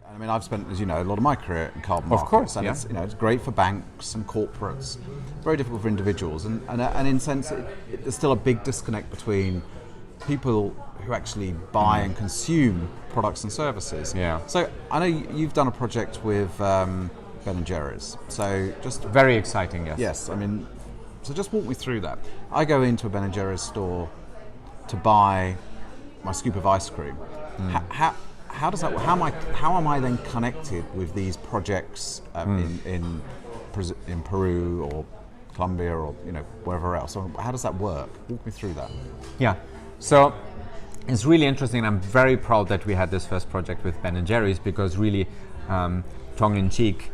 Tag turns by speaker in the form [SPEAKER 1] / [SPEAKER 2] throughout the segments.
[SPEAKER 1] I mean, I've spent, as you know, a lot of my career in carbon markets.
[SPEAKER 2] Of course,
[SPEAKER 1] and
[SPEAKER 2] yeah.
[SPEAKER 1] it's, it's great for banks and corporates. Very difficult for individuals, and in a sense, there's still a big disconnect between people who actually buy and consume products and services.
[SPEAKER 2] Yeah.
[SPEAKER 1] So I know you've done a project with Ben and Jerry's. So just
[SPEAKER 2] Very exciting, yes.
[SPEAKER 1] yes, I mean, so just walk me through that. I go into a Ben and Jerry's store to buy my scoop of ice cream. How does that? How am I then connected with these projects in Peru or Colombia or wherever else? So how does that work? Walk me through that.
[SPEAKER 2] Yeah. So it's really interesting. I'm very proud that we had this first project with Ben and Jerry's because really, tongue in cheek,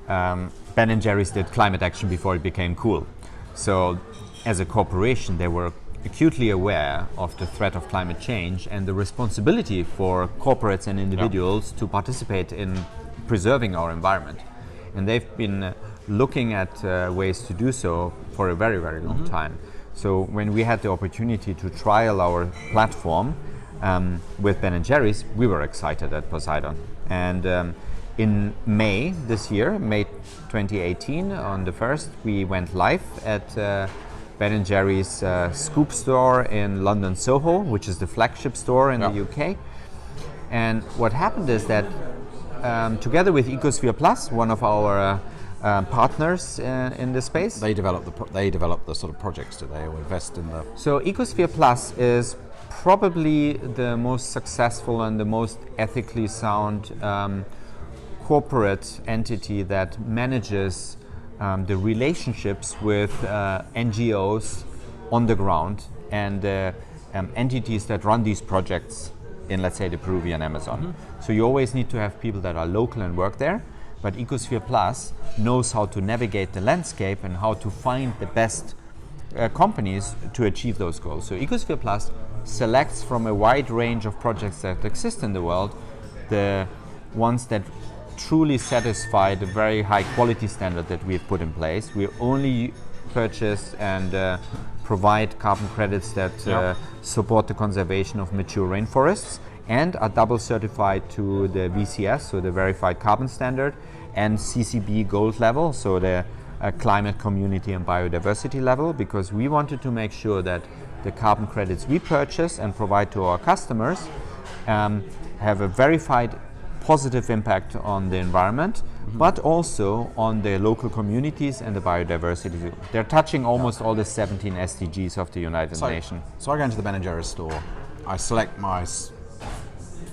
[SPEAKER 2] Ben and Jerry's did climate action before it became cool. So as a corporation, they were acutely aware of the threat of climate change and the responsibility for corporates and individuals to participate in preserving our environment. And they've been looking at ways to do so for a very, very long time. So when we had the opportunity to trial our platform with Ben and Jerry's, we were excited at Poseidon. And in May this year, May 2018, on the 1st, we went live at Ben & Jerry's Scoop store in London Soho, which is the flagship store in the UK. And what happened is that together with Ecosphere Plus, one of our partners in this space,
[SPEAKER 1] They develop the sort of projects, do they, or invest in the?
[SPEAKER 2] So Ecosphere Plus is probably the most successful and the most ethically sound corporate entity that manages the relationships with NGOs on the ground and entities that run these projects in, let's say, the Peruvian Amazon. So you always need to have people that are local and work there, but Ecosphere Plus knows how to navigate the landscape and how to find the best companies to achieve those goals. So Ecosphere Plus selects from a wide range of projects that exist in the world the ones that truly satisfy the very high quality standard that we've put in place. We only purchase and provide carbon credits that support the conservation of mature rainforests and are double certified to the VCS, so the Verified Carbon Standard, and CCB Gold level, so the Climate, Community and Biodiversity level, because we wanted to make sure that the carbon credits we purchase and provide to our customers have a verified positive impact on the environment, but also on the local communities and the biodiversity. They're touching almost all the 17 SDGs of the United Nations.
[SPEAKER 1] So I go into the Ben & Jerry's store, I select my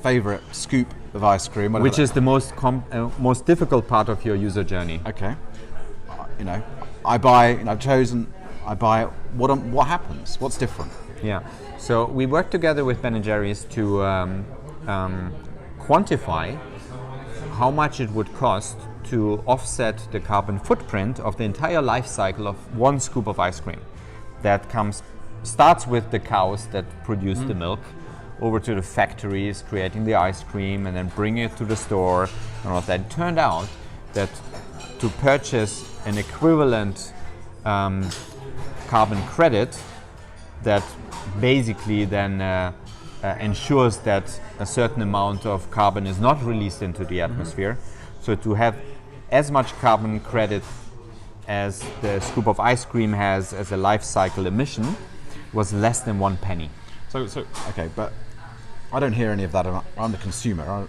[SPEAKER 1] favorite scoop of ice cream,
[SPEAKER 2] Which is the most difficult part of your user journey.
[SPEAKER 1] Okay, I buy. I've chosen. I buy it. What happens? What's different?
[SPEAKER 2] Yeah. So we work together with Ben & Jerry's to quantify how much it would cost to offset the carbon footprint of the entire life cycle of one scoop of ice cream. That starts with the cows that produce the milk, over to the factories creating the ice cream, and then bring it to the store and all of that. It turned out that to purchase an equivalent carbon credit that basically then ensures that a certain amount of carbon is not released into the atmosphere. So to have as much carbon credit as the scoop of ice cream has as a life cycle emission was less than 1 penny.
[SPEAKER 1] So okay, but I don't hear any of that. I'm the consumer.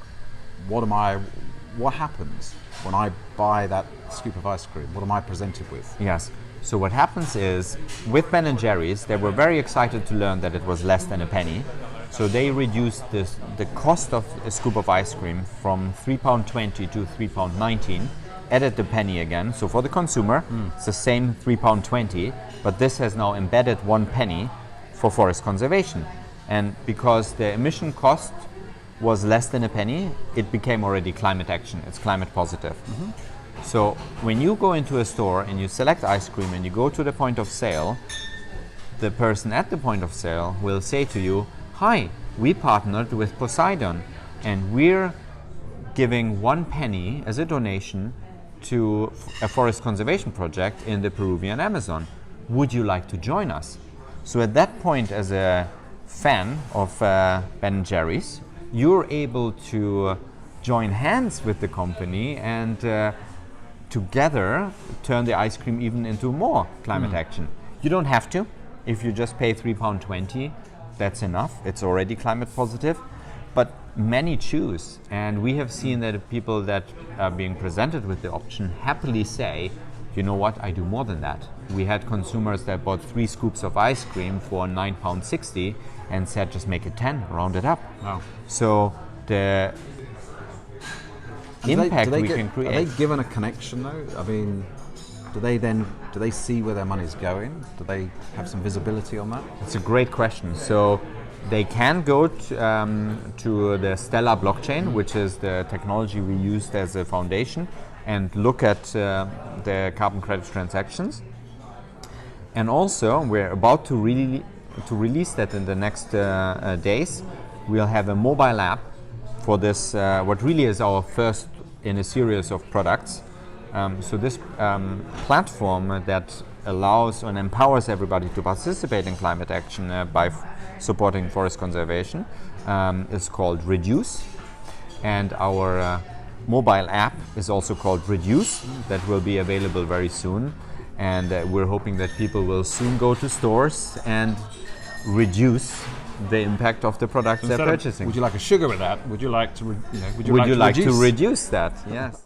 [SPEAKER 1] What happens when I buy that scoop of ice cream? What am I presented with?
[SPEAKER 2] Yes. So what happens is, with Ben & Jerry's, they were very excited to learn that it was less than a penny. So they reduced the cost of a scoop of ice cream from £3.20 to £3.19, added the penny again. So for the consumer, it's the same £3.20, but this has now embedded 1 penny for forest conservation. And because the emission cost was less than a penny, it became already climate action. It's climate positive. So when you go into a store and you select ice cream and you go to the point of sale, the person at the point of sale will say to you, "Hi, we partnered with Poseidon and we're giving 1 penny as a donation to a forest conservation project in the Peruvian Amazon. Would you like to join us?" So at that point, as a fan of Ben & Jerry's, you're able to join hands with the company and together turn the ice cream even into more climate action. You don't have to. If you just pay £3.20, that's enough. It's already climate positive. But many choose, and we have seen that the people that are being presented with the option happily say, you know what, I do more than that. We had consumers that bought 3 scoops of ice cream for £9.60 and said just make it 10, round it up.
[SPEAKER 1] Wow.
[SPEAKER 2] So the impact we can create.
[SPEAKER 1] Are they given a connection though? I mean, do they see where their money's going? Do they have some visibility on that?
[SPEAKER 2] It's a great question. So they can go to the Stellar blockchain, which is the technology we used as a foundation, and look at the carbon credit transactions. And also, we're about to release that in the next days. We'll have a mobile app for this, what really is our first in a series of products. So this platform that allows and empowers everybody to participate in climate action by supporting forest conservation is called Reduce, and our mobile app is also called Reduce. That will be available very soon, and we're hoping that people will soon go to stores and reduce the impact of the products they're purchasing.
[SPEAKER 1] Would you like a sugar with that? Would you like to? Would
[SPEAKER 2] you like to reduce that? Yes.